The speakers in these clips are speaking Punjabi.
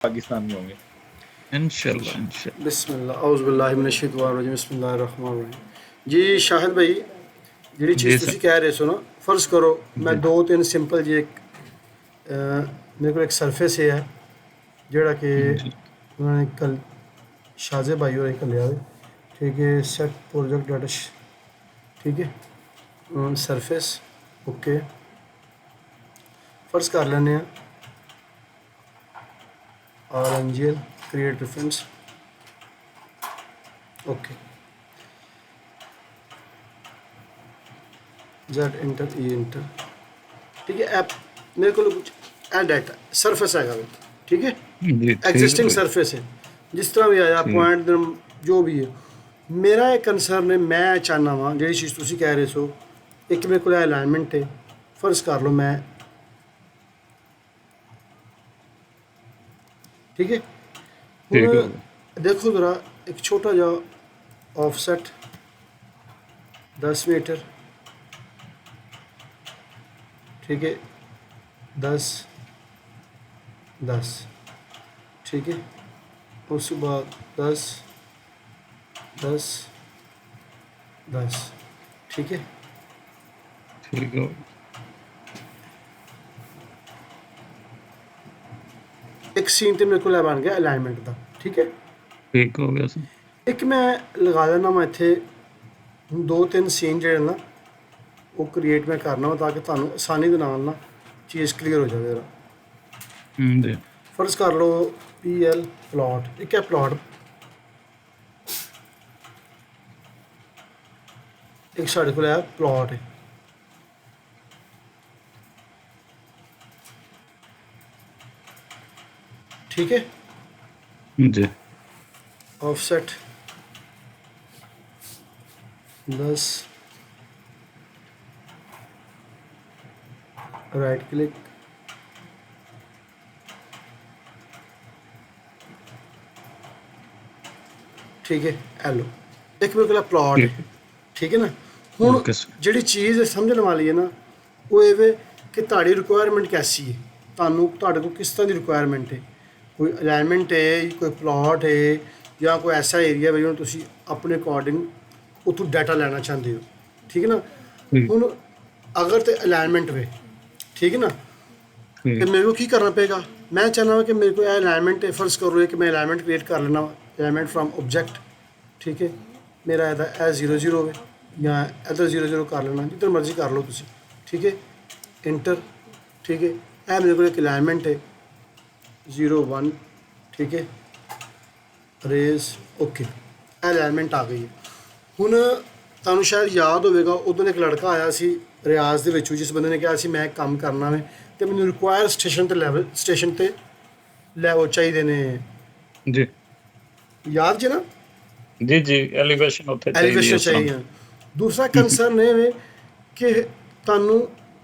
पाकिस्तान में होंगे इंशाल्लाह इंशाल्लाह। बिस्मिल्लाह औज़ुबिल्लाहिमिनश्शैतानिर्रजीम बिस्मिल्लाहिर्रहमानिर्रहीम। जी शाहिद भाई, ਜਿਹੜੀ जी ਚੀਜ਼ सर। ਤੁਸੀਂ ਕਹਿ ਰਹੇ ਸੋ ਨਾ, ਫਰਜ਼ ਕਰੋ ਮੈਂ जी ਦੋ ਤਿੰਨ ਸਿੰਪਲ ਜਿਹੇ ਮੇਰੇ ਕੋਲ ਇੱਕ ਸਰਫੇਸ ਹੈ ਜਿਹੜਾ ਕਿ जी ਉਹਨਾਂ ਨੇ ਕੱਲ ਸ਼ਾਜ਼ੇ ਭਾਈ ਹੋਰੇ ਘੱਲਿਆ ਵੇ, ਠੀਕ ਹੈ। ਸੈਟ ਪ੍ਰੋਜੈਕਟ ਡਾਟਾ ਠੀਕ ਹੈ, ਸਰਫੇਸ ਓਕੇ। ਫਰਜ਼ ਕਰ ਲੈਂਦੇ ਹਾਂ RNGL create reference okay, Z inter E inter, ठीक है। ऐप मेरे को कुछ ए डाटा सरफेस आएगा वो, ठीक है। जी ठीक एग्जिस्टिंग है सरफेस है, जिस तरह भी आया ठीक पॉइंट जो भी है। मेरा एक कंसर्न है, मैं चाहना वा जी चीज़ तुम कह रहे सो, एक मेरे को अलाइनमेंट है। फर्ज कर लो मैं, ठीक है। ठीक है हुण देखो ज़रा एक छोटा जा ऑफसेट 10 मीटर, ठीक है, 10 10, ठीक है। उसके बाद 10 10 10, ठीक है। ठीक है एक सीन तो मेरे को बन गया अलाइनमेंट का, ठीक है। ठीक हो गया सर। एक मैं लगा देना मैं इत्थे दो तीन सीन जो ना वो क्रिएट मैं करना वा, ताकि तुहानू आसानी दे नाल ना चीज़ क्लीयर हो जाए जरा। जी फर्ज कर लो PL प्लॉट, एक है प्लॉट, एक साढ़े को प्लॉट है, ठीक है। जी ऑफसेट 10, राइट क्लिक, ठीक है। एलो एक मेरे को प्लॉट ठीक है, ठीक है ना। हुण ओके सर। जिहड़ी चीज़ समझने वाली है ना, वो ये कि तुहाडी रिक्वायरमेंट कैसी है, तुहानू तुहाडे कोल किस तरह की रिक्वायरमेंट है। कोई अलाइनमेंट है, कोई प्लॉट है, या कोई ऐसा एरिया है जो तुसीं अपने अकॉर्डिंग उत्थों डाटा लेना चाहते हो, ठीक है ना। ठीक हुण अगर तो अलाइनमेंट वे, ठीक है ना, तो ठीक मेरे को की करना पेगा। मैं चाहना वा कि मेरे को अलाइनमेंट है, फर्ज करो कि मैं अलाइनमेंट क्रिएट कर लेना, अलाइनमेंट फ्रॉम ऑब्जेक्ट, ठीक है। मेरा ਇਹਦਾ ਇਹ 0 0 ਹੋਵੇ ਜਾਂ ਇੱਧਰ 0 0 ਕਰ ਲੈਣਾ, ਜਿੱਧਰ ਮਰਜ਼ੀ ਕਰ ਲਓ ਤੁਸੀਂ, ਠੀਕ ਹੈ। ਇੰਟਰ, ਠੀਕ ਹੈ। ਇਹ ਮੇਰੇ ਕੋਲ ਇੱਕ ਅਲਾਈਨਮੈਂਟ ਹੈ 0 1, ਠੀਕ ਹੈ। ਰੇਜ਼ ਓਕੇ, ਇਹ ਅਲਾਈਨਮੈਂਟ ਆ ਗਈ ਹੈ। ਹੁਣ ਤੁਹਾਨੂੰ ਸ਼ਾਇਦ ਯਾਦ ਹੋਵੇਗਾ ਉਦੋਂ ਇੱਕ ਲੜਕਾ ਆਇਆ ਸੀ ਰਿਆਜ਼ ਦੇ ਵਿੱਚੋਂ, ਜਿਸ ਬੰਦੇ ਨੇ ਕਿਹਾ ਸੀ ਮੈਂ ਇੱਕ ਕੰਮ ਕਰਨਾ ਵੇ ਤੇ ਮੈਨੂੰ ਰਿਕੁਆਇਰ ਸਟੇਸ਼ਨ ਤੇ ਲੈਵਲ, ਸਟੇਸ਼ਨ ਤੇ ਲੈਵਲ ਚਾਹੀਦੇ ਨੇ, जी ਯਾਦ ਜੇ ਨਾ, जी जी एलिवेशन होते एलिवेशन चाहिए। दूसरा कंसर्न ये है कि तुहानू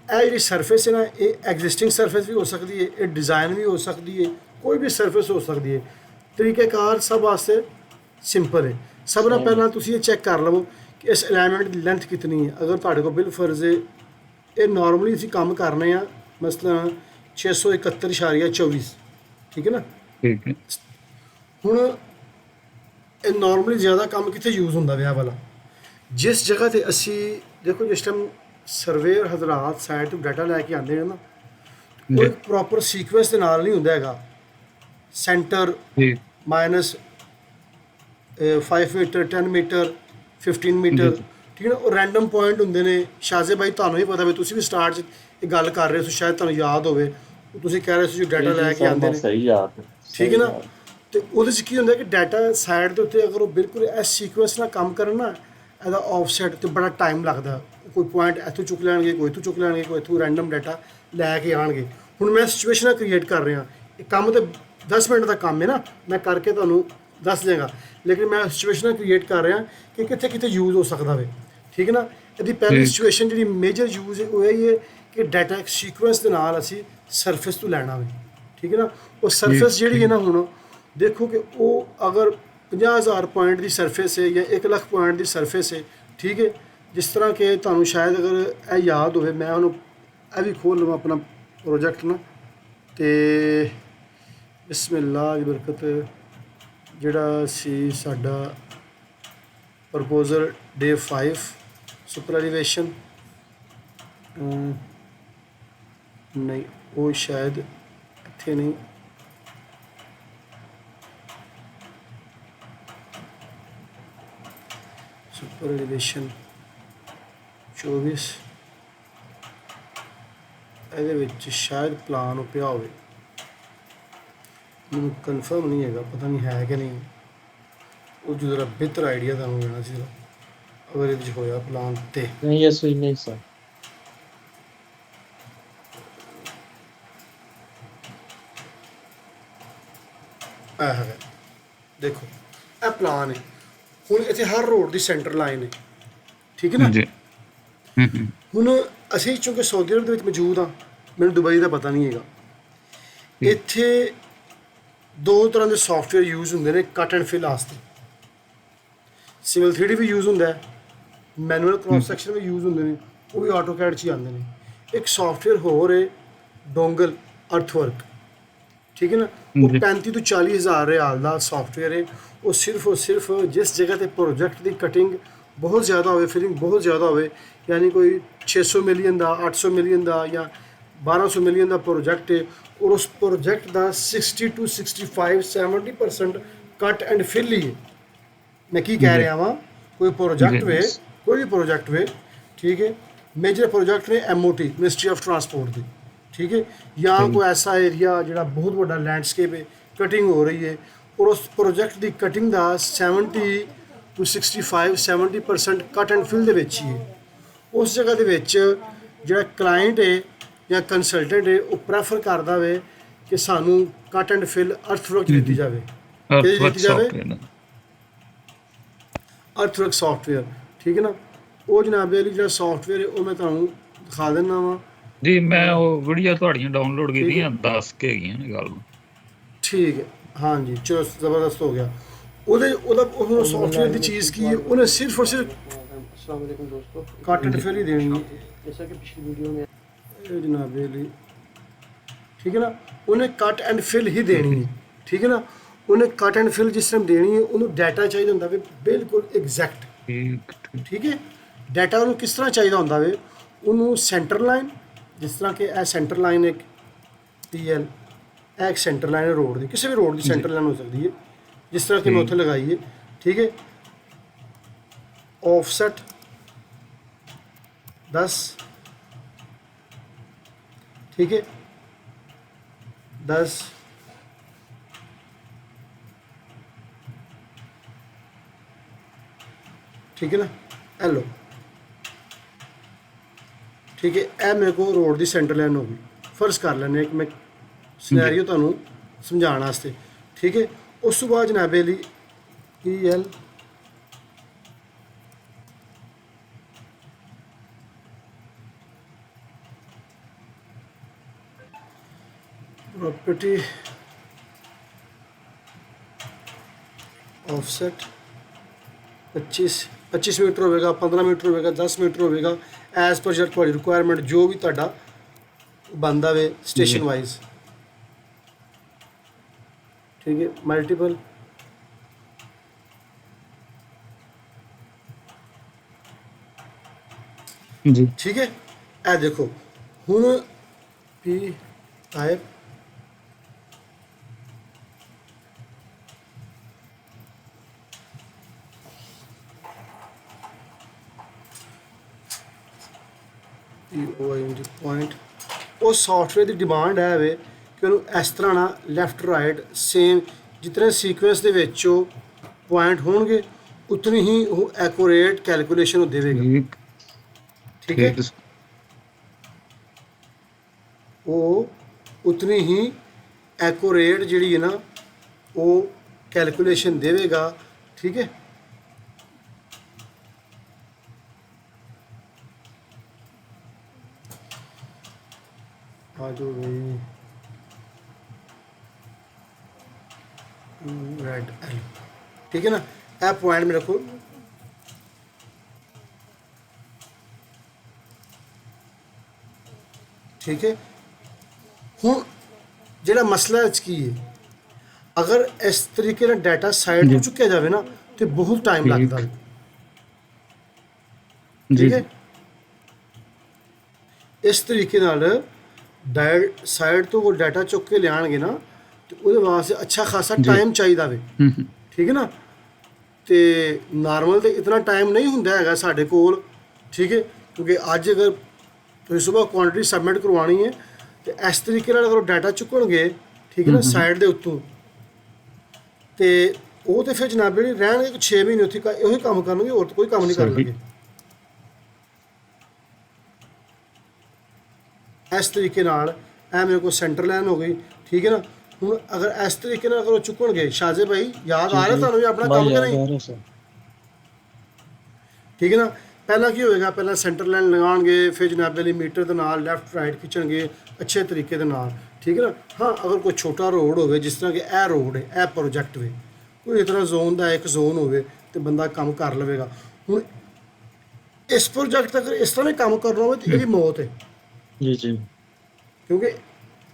ਇਹ ਜਿਹੜੀ ਸਰਫੇਸ ਹੈ ਨਾ, ਇਹ ਐਗਜ਼ਿਸਟਿੰਗ ਸਰਫੇਸ ਵੀ ਹੋ ਸਕਦੀ ਹੈ, ਇਹ ਡਿਜ਼ਾਈਨ ਵੀ ਹੋ ਸਕਦੀ ਹੈ, ਕੋਈ ਵੀ ਸਰਫੇਸ ਹੋ ਸਕਦੀ ਹੈ। ਤਰੀਕੇਕਾਰ ਸਭ ਵਾਸਤੇ ਸਿੰਪਲ ਹੈ। ਸਭ ਨਾਲ ਪਹਿਲਾਂ ਤੁਸੀਂ ਇਹ ਚੈੱਕ ਕਰ ਲਵੋ ਕਿ ਇਸ ਅਲਾਈਨਮੈਂਟ ਦੀ ਲੈਂਥ ਕਿਤਨੀ ਹੈ। ਅਗਰ ਤੁਹਾਡੇ ਕੋਲ ਬਿਲ ਫਰਜ਼ ਹੈ, ਇਹ ਨਾਰਮਲੀ ਅਸੀਂ ਕੰਮ ਕਰਨੇ ਆ ਮਸਲਨ 671.24, ਠੀਕ ਹੈ ਨਾ। ठीक है ਹੁਣ ਇਹ ਨਾਰਮਲੀ ਜ਼ਿਆਦਾ ਕੰਮ ਕਿੱਥੇ ਯੂਜ਼ ਹੁੰਦਾ ਵਿਆਹ ਵਾਲਾ, ਜਿਸ ਜਗ੍ਹਾ ਤੇ ਅਸੀਂ ਦੇਖੋ ਜਿਸ ਟਾਈਮ ਸਰਵੇਅਰ ਹਜ਼ਰਾਤ ਸਾਈਡ ਤੋਂ ਡਾਟਾ ਲੈ ਕੇ ਆਉਂਦੇ ਨੇ ਨਾ, ਉਹ ਇੱਕ ਪ੍ਰੋਪਰ ਸੀਕੁਐਂਸ ਦੇ ਨਾਲ ਨਹੀਂ ਹੁੰਦਾ ਹੈਗਾ। ਸੈਂਟਰ ठीक ਮਾਈਨਸ 5 ਮੀਟਰ 10 ਮੀਟਰ 15 ਮੀਟਰ, ਠੀਕ ਹੈ ਨਾ। ਉਹ ਰੈਂਡਮ ਪੁਆਇੰਟ ਹੁੰਦੇ ਨੇ। ਸ਼ਾਜ਼ੇ ਭਾਈ ਤੁਹਾਨੂੰ ਵੀ ਪਤਾ ਵੀ, ਤੁਸੀਂ ਵੀ ਸਟਾਰਟ 'ਚ ਇਹ ਗੱਲ ਕਰ ਰਹੇ ਹੋ, ਸ਼ਾਇਦ ਤੁਹਾਨੂੰ ਯਾਦ ਹੋਵੇ, ਤੁਸੀਂ ਕਹਿ ਰਹੇ ਸੀ ਜੋ ਡਾਟਾ ਲੈ ਕੇ ਆਉਂਦੇ ਨੇ, सही याद ਠੀਕ ਹੈ ਨਾ। ਤੇ ਉਹਦੇ 'ਚ ਕੀ ਹੁੰਦਾ ਕਿ ਡਾਟਾ ਸਾਈਡ ਦੇ ਉੱਤੇ ਅਗਰ ਉਹ ਬਿਲਕੁਲ ਇਸ ਸੀਕੁਐਂਸ ਨਾਲ ਕੰਮ ਕਰਨ ਨਾ, ਇਹਦਾ ਆਫਸੈਟ ਤੇ ਬੜਾ ਟਾਈਮ ਲੱਗਦਾ। ਕੋਈ ਪੁਆਇੰਟ ਇੱਥੋਂ ਚੁੱਕ ਲੈਣਗੇ, ਕੋਈ ਇੱਥੋਂ ਚੁੱਕ ਲੈਣਗੇ, ਕੋਈ ਇੱਥੋਂ ਰੈਂਡਮ ਡਾਟਾ ਲੈ ਕੇ ਆਉਣਗੇ। ਹੁਣ ਮੈਂ ਸਿਚੁਏਸ਼ਨਾਂ ਕ੍ਰੀਏਟ ਕਰ ਰਿਹਾ, ਇਹ ਕੰਮ ਤਾਂ 10 ਮਿੰਟ ਦਾ ਕੰਮ ਹੈ ਨਾ, ਮੈਂ ਕਰਕੇ ਤੁਹਾਨੂੰ ਦੱਸ ਦਿਆਂਗਾ। ਲੇਕਿਨ ਮੈਂ ਸਿਚੁਏਸ਼ਨਾਂ ਕ੍ਰੀਏਟ ਕਰ ਰਿਹਾ ਕਿ ਕਿੱਥੇ ਕਿੱਥੇ ਯੂਜ਼ ਹੋ ਸਕਦਾ ਵੇ, ਠੀਕ ਹੈ ਨਾ। ਇਹਦੀ ਪਹਿਲੀ ਸਿਚੁਏਸ਼ਨ ਜਿਹੜੀ ਮੇਜਰ ਯੂਜ਼ ਹੈ ਉਹ ਇਹ ਹੈ ਕਿ ਡਾਟਾ ਇੱਕ ਸੀਕੁਐਂਸ ਦੇ ਨਾਲ ਅਸੀਂ ਸਰਫੇਸ ਤੋਂ ਲੈਣਾ ਵੇ, ਠੀਕ ਹੈ ਨਾ। ਉਹ ਸਰਫੇਸ ਜਿਹੜੀ ਹੈ ਨਾ, ਹੁਣ ਦੇਖੋ कि वो अगर 50,000 पॉइंट की सरफेस है या 1 लाख पॉइंट की सरफेस है, ठीक है। जिस तरह के तुहानू शायद अगर यह याद हो, मैं उन्होंने यह भी खोल लवां अपना प्रोजेक्ट ना, तो ਬਿਸਮਿਲ੍ਲਾ ਦੀ ਬਰਕਤ। ਜਿਹੜਾ ਸੀ ਸਾਡਾ ਪ੍ਰਪੋਜ਼ਲ ਡੇ 5 ਸੁਪਰ ਐਲੀਵੇਸ਼ਨ, ਨਹੀਂ ਉਹ ਸ਼ਾਇਦ ਇੱਥੇ ਨਹੀਂ, ਸੁਪਰ ਐਲੀਵੇਸ਼ਨ 24 ਇਹਦੇ ਵਿੱਚ ਸ਼ਾਇਦ ਪਲਾਨ ਪਿਆ ਹੋਵੇ, ਮੈਨੂੰ ਕਨਫਰਮ ਨਹੀਂ ਹੈਗਾ, ਪਤਾ ਨਹੀਂ ਹੈ ਕਿ ਨਹੀਂ। ਉਹ ਜੋ ਜ਼ਰਾ ਬਿਹਤਰ ਆਈਡੀਆ ਤੁਹਾਨੂੰ ਦੇਣਾ ਸੀ ਅਗਰ ਇਹਦੇ ਵਿੱਚ ਹੋਇਆ ਪਲਾਨ ਤੇ। नहीं ये सुई नहीं सर। ਇਹ ਹੈਗਾ, ਦੇਖੋ ਇਹ ਪਲਾਨ ਹੈ। ਹੁਣ ਇੱਥੇ ਹਰ ਰੋਡ ਦੀ ਸੈਂਟਰ ਲਾਈਨ ਹੈ, ਠੀਕ ਹੈ ਨਾ। ਜੀ ਹੁਣ ਅਸੀਂ ਚੂੰਕਿ ਸਾਊਦੀ ਅਰਬ ਦੇ ਵਿੱਚ ਮੌਜੂਦ ਹਾਂ, ਮੈਨੂੰ ਦੁਬਈ ਦਾ ਪਤਾ ਨਹੀਂ ਹੈਗਾ। ਇੱਥੇ ਦੋ ਤਰ੍ਹਾਂ ਦੇ ਸੌਫਟਵੇਅਰ ਯੂਜ਼ ਹੁੰਦੇ ਨੇ ਕੱਟ ਐਂਡ ਫਿਲ ਵਾਸਤੇ। ਸਿਵਲ 3D ਵੀ ਯੂਜ਼ ਹੁੰਦਾ ਹੈ, ਮੈਨੂਅਲ ਕ੍ਰਾਸ ਸੈਕਸ਼ਨ ਵੀ ਯੂਜ਼ ਹੁੰਦੇ ਨੇ, ਉਹ ਵੀ ਆਟੋਕੈਡ 'ਚ ਹੀ ਆਉਂਦੇ ਨੇ। ਇੱਕ ਸੌਫਟਵੇਅਰ ਹੋਰ ਹੈ ਡੋਂਗਲ ਅਰਥਵਰਕ, ਠੀਕ ਹੈ ਨਾ। ਉਹ 35 ਤੋਂ 40 ਹਜ਼ਾਰ ਰਿਆਲ ਦਾ ਸੌਫਟਵੇਅਰ ਹੈ। ਉਹ ਸਿਰਫ ਜਿਸ ਜਗ੍ਹਾ ਤੇ ਪ੍ਰੋਜੈਕਟ ਦੀ ਕਟਿੰਗ ਬਹੁਤ ਜ਼ਿਆਦਾ ਹੋਵੇ, ਫਿਲਿੰਗ ਬਹੁਤ ਜ਼ਿਆਦਾ ਹੋਵੇ, ਯਾਨੀ ਕੋਈ 600 ਮਿਲੀਅਨ ਦਾ, 800 ਮਿਲੀਅਨ ਦਾ ਜਾਂ 1200 ਮਿਲੀਅਨ ਦਾ ਪ੍ਰੋਜੈਕਟ ਹੈ, ਔਰ ਉਸ ਪ੍ਰੋਜੈਕਟ ਦਾ 60 to 65 70% ਕੱਟ ਐਂਡ ਫਿਲ ਹੀ ਹੈ। ਮੈਂ ਕੀ ਕਹਿ ਰਿਹਾ ਵਾਂ, ਕੋਈ ਪ੍ਰੋਜੈਕਟ ਵੇ, ਕੋਈ ਵੀ ਪ੍ਰੋਜੈਕਟ ਵੇ, ਠੀਕ ਹੈ। ਮੇਜਰ ਪ੍ਰੋਜੈਕਟ ਨੇ MOT ਮਿਨਿਸਟਰੀ ਆਫ ਟਰਾਂਸਪੋਰਟ ਦੀ, ਠੀਕ ਹੈ, ਜਾਂ ਕੋਈ ਐਸਾ ਏਰੀਆ ਜਿਹੜਾ ਬਹੁਤ ਵੱਡਾ ਲੈਂਡਸਕੇਪ ਹੈ, ਕਟਿੰਗ ਹੋ ਰਹੀ ਹੈ, ਔਰ ਉਸ project the cutting the 70 to 65 70% ਕੱਟ ਐਂਡ ਫਿਲ ਦੇ ਵਿੱਚ ਹੀ ਹੈ। ਉਸ ਜਗ੍ਹਾ ਦੇ ਵਿੱਚ ਜਿਹੜਾ ਕਲਾਇੰਟ ਹੈ ਜਾਂ ਕੰਸਲਟੈਂਟ ਹੈ, ਉਹ ਪ੍ਰੈਫਰ ਕਰਦਾ ਵੇ ਕਿ ਸਾਨੂੰ ਕੱਟ ਐਂਡ ਫਿਲ ਅਰਥਵਰਕ ਦਿੱਤੀ ਜਾਵੇ। ਕਿਹਦੀ ਦਿੱਤੀ ਜਾਵੇ? ਅਰਥਵਰਕ ਸੌਫਟਵੇਅਰ, ਠੀਕ ਹੈ ਨਾ। ਉਹ ਜਨਾਬ ਵਾਲੀ ਜਿਹੜਾ ਸੌਫਟਵੇਅਰ ਹੈ ਉਹ ਮੈਂ ਤੁਹਾਨੂੰ ਦਿਖਾ ਦਿੰਦਾ ਵਾਂ। ਜੀ ਮੈਂ ਉਹ ਵੀਡੀਓ ਤੁਹਾਡੀਆਂ ਡਾਊਨਲੋਡ ਕੀਤੀਆਂ, ਦੱਸ ਕੇ ਹੈਗੀਆਂ ਨੇ ਗੱਲ। ਠੀਕ ਹੈ, ਹਾਂਜੀ ਚਲੋ ਜ਼ਬਰਦਸਤ ਹੋ ਗਿਆ। ਉਹਦਾ ਸੌਫਟਵੇਅਰ ਦੀ ਚੀਜ਼ ਕੀ ਹੈ, ਉਹਨੇ ਸਿਰਫ ਔਰ ਸਿਰਫ अस्सलाम वालेकुम दोस्तों। ਕੱਟ ਐਂਡ ਫਿਲ ਹੀ ਦੇਣੀ ਹੈ। जैसा कि पिछली वीडियो में ਇਹ ਜਨਾਬ ਵਾਲੀ, ਠੀਕ ਹੈ ਨਾ, ਉਹਨੇ ਕੱਟ ਐਂਡ ਫਿਲ ਹੀ ਦੇਣੀ ਹੈ, ਠੀਕ ਹੈ ਨਾ। ਉਹਨੇ ਕੱਟ ਐਂਡ ਫਿਲ ਜਿਸ ਟਾਈਮ ਦੇਣੀ ਹੈ, ਉਹਨੂੰ ਡਾਟਾ ਚਾਹੀਦਾ ਹੁੰਦਾ ਵੀ ਬਿਲਕੁਲ ਐਗਜ਼ੈਕਟ, ਠੀਕ ਹੈ। ਡਾਟਾ ਉਹਨੂੰ ਕਿਸ ਤਰ੍ਹਾਂ ਚਾਹੀਦਾ ਹੁੰਦਾ ਵੇ, ਉਹਨੂੰ ਸੈਂਟਰ ਲਾਈਨ, ਜਿਸ ਤਰ੍ਹਾਂ ਕਿ ਇਹ ਸੈਂਟਰ ਲਾਈਨ ਇੱਕ TL, ਇਹ ਇੱਕ ਸੈਂਟਰ ਲਾਈਨ ਹੈ ਰੋਡ ਦੀ, ਕਿਸੇ ਵੀ ਰੋਡ ਦੀ ਸੈਂਟਰ ਲਾਈਨ ਹੋ ਸਕਦੀ ਹੈ, ਜਿਸ ਤਰ੍ਹਾਂ ਕਿ ਮੈਂ ਉੱਥੇ ਲਗਾਈ ਹੈ, ਠੀਕ ਹੈ। ਆਫਸੈਟ 10, ठीक है, 10, ठीक है ना। हेलो, ठीक है, ਇਹ ਮੇਰੇ ਕੋਲ ਰੋਡ ਦੀ ਸੈਂਟਰ ਲਾਈਨ ਹੋ ਗਈ। ਫਰਜ਼ ਕਰ ਲੈਂਦੇ ਇੱਕ ਮੈਂ ਸਿਨੈਰੀਓ ਤੁਹਾਨੂੰ ਸਮਝਾਉਣ ਵਾਸਤੇ, ਠੀਕ ਹੈ। ਉਸ ਤੋਂ ਬਾਅਦ ਜਨਾਬੇ ਲਈ EL प्रॉपर्टी ऑफसेट 25 मीटर होगा, 15 मीटर होगा, 10 मीटर होगा, एज पर जर थोड़ी रिक्वायरमेंट जो भी ਤੁਹਾਡਾ बनता वे स्टेशन वाइज, ठीक है। मल्टीपल जी ठीक है। ए देखो हुन P टाइप पॉइंट, ਉਹ ਸੌਫਟਵੇਅਰ ਦੀ ਡਿਮਾਂਡ ਹੈ ਵੇ ਕਿ ਉਹਨੂੰ ਇਸ ਤਰ੍ਹਾਂ ਨਾ ਲੈਫਟ ਰਾਈਟ ਸੇਮ ਜਿਤਨੇ ਸੀਕੁਐਂਸ ਦੇ ਵਿੱਚ ਉਹ ਪੁਆਇੰਟ ਹੋਣਗੇ ਉਤਨੀ ਹੀ ਉਹ ਐਕੂਰੇਟ ਕੈਲਕੂਲੇਸ਼ਨ ਉਹ ਦੇਵੇਗਾ, ਠੀਕ ਹੈ। ਉਹ ਉਤਨੀ ਹੀ ਐਕੂਰੇਟ ਜਿਹੜੀ ਹੈ ਨਾ ਉਹ ਕੈਲਕੂਲੇਸ਼ਨ ਦੇਵੇਗਾ, ਠੀਕ ਹੈ। आ जाओ भाई, रेड एल, ठीक है ना। ए पॉइंट में रखो, ठीक है। हूँ जो मसला की है ਅਗਰ ਇਸ ਤਰੀਕੇ ਨਾਲ ਡਾਟਾ ਸਾਈਡ ਤੋਂ ਚੁੱਕਿਆ ਜਾਵੇ ਨਾ ਤੇ ਬਹੁਤ ਟਾਈਮ ਠੀਕ। ਲੱਗਦਾ ਹੈ। ਜੀ ਠੀਕ ਹੈ, ਇਸ ਤਰੀਕੇ ਨਾਲ ਸਾਈਡ ਤੋਂ ਉਹ ਡਾਟਾ ਚੁੱਕ ਕੇ ਲਿਆਣਗੇ ਨਾ ਤੇ ਉਹਦੇ ਵਾਸਤੇ ਅੱਛਾ ਖਾਸਾ ਜੀ। ਟਾਈਮ ਚਾਹੀਦਾ ਵੇ। ਹੂੰ ਹੂੰ ਠੀਕ ਹੈ ਨਾ, ਤੇ ਨਾਰਮਲ ਤੇ ਇਤਨਾ ਟਾਈਮ ਨਹੀਂ ਹੁੰਦਾ ਹੈਗਾ ਸਾਡੇ ਕੋਲ। ਠੀਕ ਹੈ, ਕਿਉਂਕਿ ਅੱਜ ਅਗਰ ਤੁਸੀਂ ਸਵੇਰ ਕੁਆਂਟੀਟੀ ਸਬਮਿਟ ਕਰਵਾਉਣੀ ਹੈ ਤੇ ਇਸ ਤਰੀਕੇ ਨਾਲ ਅਗਰ ਉਹ ਡਾਟਾ ਚੁੱਕਣਗੇ, ਠੀਕ ਹੈ ਨਾ, ਸਾਈਡ ਦੇ ਉੱਤੋਂ, ਤੇ ਉਹ ਤੇ ਫਿਰ ਜਨਾਬ ਜਿਹੜੀ ਰਹਿਣਗੇ 6 ਮਹੀਨੇ ਉੱਥੇ ਉਹੀ ਕੰਮ ਕਰਨਗੇ, ਹੋਰ ਤਾਂ ਕੋਈ ਕੰਮ ਨਹੀਂ ਸਹੀ। ਕਰਨਗੇ। ਇਸ ਤਰੀਕੇ ਨਾਲ ਇਹ ਮੇਰੇ ਕੋਲ ਸੈਂਟਰ ਲਾਈਨ ਹੋ ਗਈ। ਠੀਕ ਹੈ ਨਾ, ਹੁਣ ਅਗਰ ਇਸ ਤਰੀਕੇ ਨਾਲ ਅਗਰ ਉਹ ਚੁੱਕਣਗੇ, ਸ਼ਾਹਜੇ ਭਾਈ ਯਾਦ ਆ ਰਿਹਾ ਤੁਹਾਨੂੰ ਵੀ ਆਪਣਾ ਕੰਮ ਕਿ ਨਹੀਂ? ਠੀਕ ਹੈ ਨਾ, ਪਹਿਲਾਂ ਕੀ ਹੋਏਗਾ, ਪਹਿਲਾਂ ਸੈਂਟਰ ਲਾਈਨ ਲਗਾਉਣਗੇ, ਫਿਰ ਜਨਾਬ ਲਈ ਮੀਟਰ ਦੇ ਨਾਲ ਲੈਫਟ ਰਾਈਟ ਖਿੱਚਣਗੇ ਅੱਛੇ ਤਰੀਕੇ ਦੇ ਨਾਲ। ਠੀਕ ਹੈ ਨਾ, ਹਾਂ ਅਗਰ ਕੋਈ ਛੋਟਾ ਰੋਡ ਹੋਵੇ, ਜਿਸ ਤਰ੍ਹਾਂ ਕਿ ਇਹ ਰੋਡ ਹੈ, ਇਹ ਪ੍ਰੋਜੈਕਟ ਵੇ, ਕੋਈ ਇਸ ਤਰ੍ਹਾਂ ਜ਼ੋਨ ਦਾ ਇੱਕ ਜ਼ੋਨ ਹੋਵੇ ਤੇ ਬੰਦਾ ਕੰਮ ਕਰ ਲਵੇਗਾ। ਹੁਣ ਇਸ ਪ੍ਰੋਜੈਕਟ ਤੱਕ ਇਸ ਤਰ੍ਹਾਂ ਦੇ ਕੰਮ ਕਰਨਾ ਹੋਵੇ ਤੇ ਇਹਦੀ ਮੌਤ ਹੈ, ਜੀ ਜੀ ਕਿਉਂਕਿ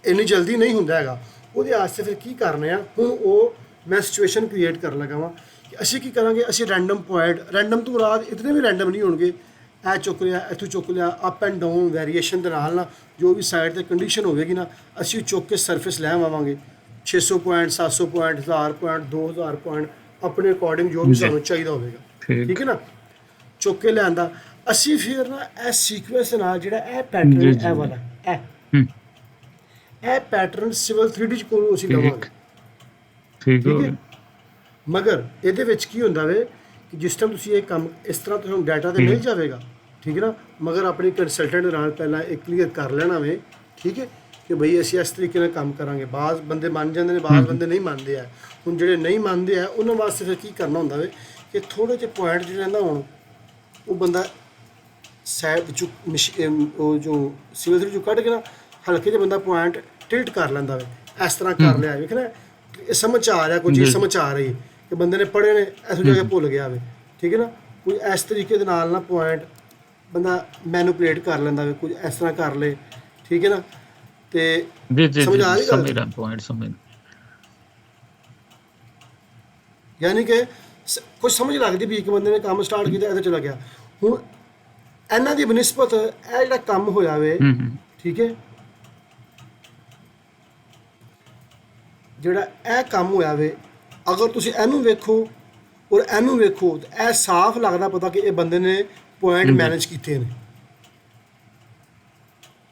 ਇੰਨੀ ਜਲਦੀ ਨਹੀਂ ਹੁੰਦਾ ਹੈਗਾ। ਉਹਦੇ ਵਾਸਤੇ ਫਿਰ ਕੀ ਕਰਨੇ ਆ, ਹੁਣ ਉਹ ਮੈਂ ਸਿਚੁਏਸ਼ਨ ਕ੍ਰੀਏਟ ਕਰਨ ਲੱਗਾ ਵਾਂ ਕਿ ਅਸੀਂ ਕੀ ਕਰਾਂਗੇ, ਅਸੀਂ ਰੈਂਡਮ ਪੁਆਇੰਟ, ਰੈਂਡਮ ਤੋਂ ਬਾਅਦ ਇਤਨੇ ਵੀ ਰੈਂਡਮ ਨਹੀਂ ਹੋਣਗੇ, ਇਹ ਚੁੱਕ ਲਿਆ, ਇੱਥੋਂ ਚੁੱਕ ਲਿਆ, ਅਪ ਐਂਡ ਡਾਊਨ ਵੇਰੀਏਸ਼ਨ ਦੇ ਨਾਲ ਨਾ ਜੋ ਵੀ ਸਾਈਡ 'ਤੇ ਕੰਡੀਸ਼ਨ ਹੋਵੇਗੀ ਨਾ, ਅਸੀਂ ਚੁੱਕ ਕੇ ਸਰਫੇਸ ਲੈ ਆਵਾਂਗੇ। 600 ਪੁਆਇੰਟ, 700 ਪੁਆਇੰਟ, 1000 ਪੁਆਇੰਟ, 2000 ਪੁਆਇੰਟ ਆਪਣੇ ਅਕੋਰਡਿੰਗ ਜੋ ਵੀ ਜੀ। ਸਾਨੂੰ ਚਾਹੀਦਾ ਹੋਵੇਗਾ। ਠੀਕ। ਠੀਕ ਹੈ ਨਾ, ਚੁੱਕ ਕੇ ਲਿਆਂਦਾ ਅਸੀਂ ਫਿਰ ਨਾ ਇਹ ਸੀਕੁਐਂਸ ਦੇ ਨਾਲ ਜਿਹੜਾ ਇਹ ਜੀ, ਪੈਟਰਨ ਜੀ। ਇਹ ਵਾਲਾ ਹੂੰ ਇਹ ਪੈਟਰਨ ਸਿਵਲ 3D 'ਚ ਕੋਲੋਂ ਅਸੀਂ ਲਵਾਂਗੇ। ਠੀਕ ਠੀਕ ਹੋ ਠੀਕ ਹੈ, ਗਿਆ। ਮਗਰ ਇਹਦੇ ਵਿੱਚ ਕੀ ਹੁੰਦਾ ਵੇ ਕਿ ਜਿਸ ਟਾਈਮ ਤੁਸੀਂ ਇਹ ਕੰਮ ਇਸ ਤਰ੍ਹਾਂ ਤੁਹਾਨੂੰ ਡਾਟਾ ਤੇ ਮਿਲ ਜਾਵੇਗਾ। ਠੀਕ ਹੈ ਨਾ, ਮਗਰ ਆਪਣੀ ਕੰਸਲਟੈਂਟ ਨਾਲ ਪਹਿਲਾਂ ਇਹ ਕਲੀਅਰ ਕਰ ਲੈਣਾ ਵੇ। ਠੀਕ ਹੈ, ਕਿ ਬਈ ਅਸੀਂ ਇਸ ਤਰੀਕੇ ਨਾਲ ਕੰਮ ਕਰਾਂਗੇ। ਬਾਜ਼ ਬੰਦੇ ਮੰਨ ਜਾਂਦੇ ਨੇ, ਬਾਜ਼ ਬੰਦੇ ਨਹੀਂ ਮੰਨਦੇ ਆ। ਹੁਣ ਜਿਹੜੇ ਨਹੀਂ ਮੰਨਦੇ ਆ ਉਹਨਾਂ ਵਾਸਤੇ ਫਿਰ ਕੀ ਕਰਨਾ ਹੁੰਦਾ ਵੇ ਕਿ ਥੋੜ੍ਹੇ ਜਿਹੇ ਪੁਆਇੰਟ ਜਿਹੜੇ ਨਾ ਹੁਣ ਉਹ ਬੰਦਾ ਸਾਈਡ ਵਿੱਚੋਂ ਉਹ ਜੋ ਸਿਵਲ 3D 'ਚੋਂ ਕੱਢ ਕੇ ਨਾ ਹਲਕੇ ਜਿਹੇ ਬੰਦਾ ਪੁਆਇੰਟ ਟਿਲਟ ਕਰ ਲੈਂਦਾ ਵੇ। ਇਸ ਤਰ੍ਹਾਂ ਕਰ ਲਿਆ, ਵੇਖਣਾ ਇਹ ਸਮਝ 'ਚ ਆ ਰਿਹਾ, ਕੋਈ ਚੀਜ਼ ਸਮਝ 'ਚ ਆ ਰਹੀ ਹੈ ਕਿ ਬੰਦੇ ਨੇ ਪੜ੍ਹੇ ਨੇ, ਇੱਥੋਂ ਜਾ ਕੇ ਭੁੱਲ ਗਿਆ ਵੇ। ਠੀਕ ਹੈ ਨਾ, ਕੋਈ ਇਸ ਤਰੀਕੇ ਦੇ ਨਾਲ ਨਾ ਪੁਆਇੰਟ ਬੰਦਾ ਮੈਨੂਪਲੇਟ ਕਰ ਲੈਂਦਾ ਵੇ, ਕੁਝ ਇਸ ਤਰ੍ਹਾਂ ਕਰ ਲੇ। ਠੀਕ ਹੈ ਨਾ, ਤੇ ਜੀ ਜੀ ਸਮਝ ਆ ਰਹੀ ਗੱਲ? ਸਮਝ ਰਿਹਾ ਪੁਆਇੰਟ ਸਮਝ। ਯਾਨੀ ਕਿ ਕੁਝ ਸਮਝ ਲੱਗਦੀ ਵੀ ਇੱਕ ਬੰਦੇ ਨੇ ਕੰਮ ਸਟਾਰਟ ਕੀਤਾ, ਇਹਦੇ ਚਲਾ ਗਿਆ। ਹੁਣ ਇਹਨਾਂ ਦੀ ਬਨਿਸਬਤ ਇਹ ਜਿਹੜਾ ਕੰਮ ਹੋਇਆ ਵੇ, ਹੂੰ ਠੀਕ ਹੈ, ਜਿਹੜਾ ਇਹ ਕੰਮ ਹੋਇਆ ਵੇ, ਅਗਰ ਤੁਸੀਂ ਇਹਨੂੰ ਵੇਖੋ ਔਰ ਇਹਨੂੰ ਵੇਖੋ ਤਾਂ ਇਹ ਸਾਫ਼ ਲੱਗਦਾ ਪਤਾ ਕਿ ਇਹ ਬੰਦੇ ਨੇ ਪੁਆਇੰਟ ਮੈਨੇਜ ਕੀਤੇ ਨੇ।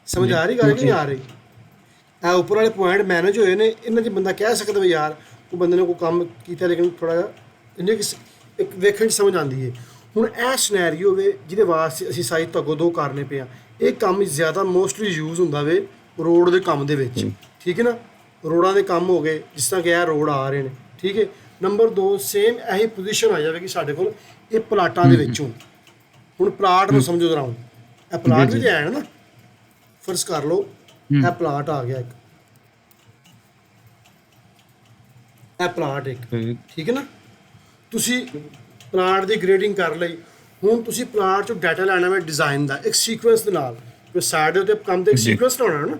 ਸਮਝ ਆ ਰਹੀ ਗੱਲ ਕਿ ਨਹੀਂ ਆ ਰਹੀ? ਇਹ ਉੱਪਰ ਵਾਲੇ ਪੁਆਇੰਟ ਮੈਨੇਜ ਹੋਏ ਨੇ। ਇਹਨਾਂ 'ਚ ਬੰਦਾ ਕਹਿ ਸਕਦਾ ਵੀ ਯਾਰ ਕੋਈ ਬੰਦੇ ਨੇ ਕੋਈ ਕੰਮ ਕੀਤਾ, ਲੇਕਿਨ ਥੋੜ੍ਹਾ ਜਿਹਾ ਇਹਨੇ ਇੱਕ ਵੇਖਣ 'ਚ ਸਮਝ ਆਉਂਦੀ ਹੈ। ਹੁਣ ਇਹ ਸਿਨੈਰੀਓ ਵੇ ਜਿਹਦੇ ਵਾਸਤੇ ਅਸੀਂ ਸਾਈਜ਼ ਤੋਂ ਅੱਗੋਂ ਦੋ ਕਰਨੇ ਪਏ ਆ। ਇਹ ਕੰਮ ਜ਼ਿਆਦਾ ਮੋਸਟਲੀ ਯੂਜ਼ ਹੁੰਦਾ ਵੇ ਰੋਡ ਦੇ ਕੰਮ ਦੇ ਵਿੱਚ। ਠੀਕ ਹੈ ਨਾ, ਰੋਡਾਂ ਦੇ ਕੰਮ ਹੋ ਗਏ, ਜਿਸ ਤਰ੍ਹਾਂ ਕਿ ਇਹ ਰੋਡ ਆ ਰਹੇ ਨੇ। ਠੀਕ ਹੈ, ਨੰਬਰ 2 ਸੇਮ ਇਹੀ ਪੋਜੀਸ਼ਨ ਆ ਜਾਵੇਗੀ ਸਾਡੇ ਕੋਲ ਇਹ ਪਲਾਟਾਂ ਦੇ ਵਿੱਚੋਂ। ਹੁਣ ਪਲਾਟ ਨੂੰ ਸਮਝੋ ਜਰਾ, ਹੁਣ ਇਹ ਪਲਾਟ ਵੀ ਹੈ ਨਾ, ਫਰਜ਼ ਕਰ ਲਓ ਇਹ ਪਲਾਟ ਆ ਗਿਆ ਇੱਕ, ਇਹ ਪਲਾਟ ਇੱਕ। ਠੀਕ ਹੈ ਨਾ, ਤੁਸੀਂ ਪਲਾਟ ਦੀ ਗ੍ਰੇਡਿੰਗ ਕਰ ਲਈ। ਹੁਣ ਤੁਸੀਂ ਪਲਾਟ 'ਚੋਂ ਡਾਟਾ ਲੈਣਾ ਵੇ ਡਿਜ਼ਾਈਨ ਦਾ ਇੱਕ ਸੀਕੁਐਂਸ ਦੇ ਨਾਲ, ਕਿ ਸਾਈਡ ਦੇ ਉੱਤੇ ਕੰਮ ਤੇ ਇੱਕ ਸੀਕੁਐਂਸ ਹੋਣਾ ਨਾ।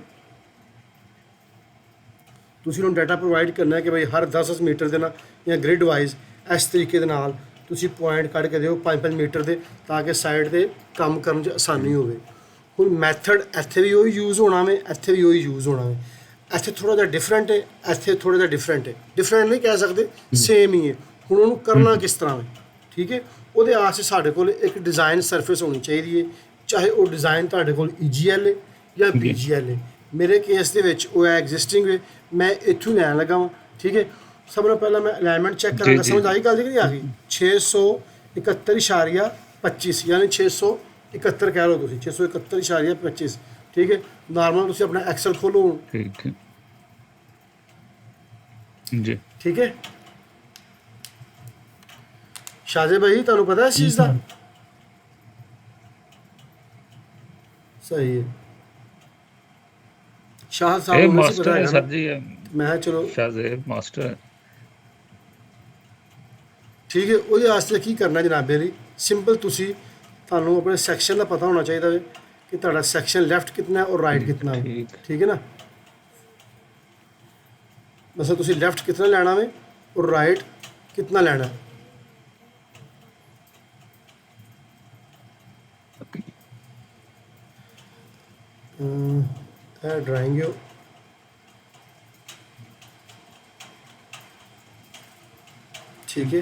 ਤੁਸੀਂ ਉਹਨੂੰ ਡਾਟਾ ਪ੍ਰੋਵਾਈਡ ਕਰਨਾ ਕਿ ਬਈ ਹਰ 10 ਮੀਟਰ ਦੇ ਨਾਲ ਜਾਂ ਗ੍ਰਿਡ ਵਾਈਜ਼ ਇਸ ਤਰੀਕੇ ਦੇ ਨਾਲ ਤੁਸੀਂ ਪੁਆਇੰਟ ਕੱਢ ਕੇ ਦਿਓ 5-5 ਮੀਟਰ ਦੇ, ਤਾਂ ਕਿ ਸਾਈਡ 'ਤੇ ਕੰਮ ਕਰਨ 'ਚ ਆਸਾਨੀ ਹੋਵੇ। ਹੁਣ ਮੈਥਡ ਇੱਥੇ ਵੀ ਉਹੀ ਯੂਜ਼ ਹੋਣਾ ਵੇ, ਇੱਥੇ ਵੀ ਉਹੀ ਯੂਜ਼ ਹੋਣਾ ਵੇ। ਇੱਥੇ ਥੋੜ੍ਹਾ ਜਿਹਾ ਡਿਫਰੈਂਟ ਹੈ, ਇੱਥੇ ਥੋੜ੍ਹਾ ਜਿਹਾ ਡਿਫਰੈਂਟ ਹੈ। ਡਿਫਰੈਂਟ ਨਹੀਂ ਕਹਿ ਸਕਦੇ, ਸੇਮ ਹੀ ਹੈ। ਹੁਣ ਉਹਨੂੰ ਕਰਨਾ ਕਿਸ ਤਰ੍ਹਾਂ ਹੈ? ਠੀਕ ਹੈ, ਉਹਦੇ ਵਾਸਤੇ ਸਾਡੇ ਕੋਲ ਇੱਕ ਡਿਜ਼ਾਈਨ ਸਰਫੇਸ ਹੋਣੀ ਚਾਹੀਦੀ ਹੈ, ਚਾਹੇ ਉਹ ਡਿਜ਼ਾਈਨ ਤੁਹਾਡੇ ਕੋਲ EGL ਹੈ ਜਾਂ BGL ਹੈ। ਮੇਰੇ ਕੇਸ ਦੇ ਵਿੱਚ ਉਹ ਹੈ ਐਗਜ਼ਿਸਟਿੰਗ ਵੇ, ਮੈਂ ਇੱਥੋਂ ਲੈਣ ਲੱਗਾ ਵਾਂ। ਠੀਕ ਹੈ, ਸਭ ਤੋਂ ਪਹਿਲਾਂ ਮੈਂ ਅਲਾਈਨਮੈਂਟ ਚੈੱਕ ਕਰਾਂਗਾ। ਸਮਝ ਆਈ ਗੱਲ ਕਿ ਨਹੀਂ ਆ ਗਈ? 671.25 ਯਾਨੀ 671 ਕਹਿ ਲਓ ਤੁਸੀਂ, 671.25। ਠੀਕ ਹੈ, ਨਾਰਮਲ ਤੁਸੀਂ ਆਪਣਾ ਐਕਸਲ ਖੋਲੋ। ਠੀਕ ਹੈ ਜੀ। ਠੀਕ ਹੈ ਸ਼ਾਹਜੇ ਭਾਈ, ਤੁਹਾਨੂੰ ਪਤਾ ਇਸ ਚੀਜ਼ ਦਾ? ਸਹੀ ਹੈ, ਸ਼ਾਹ ਸਾਹਿਬ ਇਹ ਨੂੰ ਨਹੀਂ ਮਾਸਟਰ ਪਤਾ ਹੈ ਹੈਗਾ ਸਰ ਨਾ। ਜੀ, ਮੈਂ ਕਿਹਾ ਚਲੋ ਸ਼ਾਹਜ਼ੇਬ ਮਾਸਟਰ ਹੈ। ਠੀਕ ਹੈ, ਉਹਦੇ ਵਾਸਤੇ ਕੀ ਕਰਨਾ ਜਨਾਬੇ ਲਈ? ਸਿੰਪਲ ਤੁਸੀਂ ਤੁਹਾਨੂੰ ਆਪਣੇ ਸੈਕਸ਼ਨ ਦਾ ਪਤਾ ਹੋਣਾ ਚਾਹੀਦਾ ਹੈ ਕਿ ਤੁਹਾਡਾ ਸੈਕਸ਼ਨ ਲੈਫਟ ਕਿਤਨਾ ਹੈ ਔਰ ਰਾਈਟ ਕਿਤਨਾ ਹੈ। ਠੀਕ। ਠੀਕ ਹੈ ਨਾ, वैसे तुसी लेफ्ट कितना लेना वे और राइट कितना लेना है। ड्राइंग है ठीक है।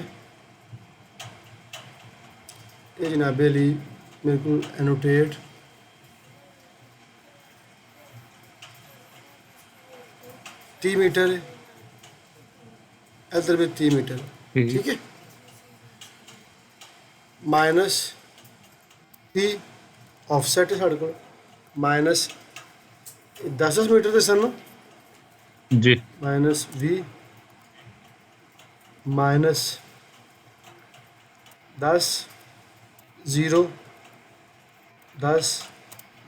ये जनाबे अली मेरे को एनोटेट टी मीटर है, इधर भी 30 मीटर ठीक है। माइनस टी ऑफसेट है साढ़े को माइनस 10 मीटर के सन जी माइनस वी माइनस 10 0 10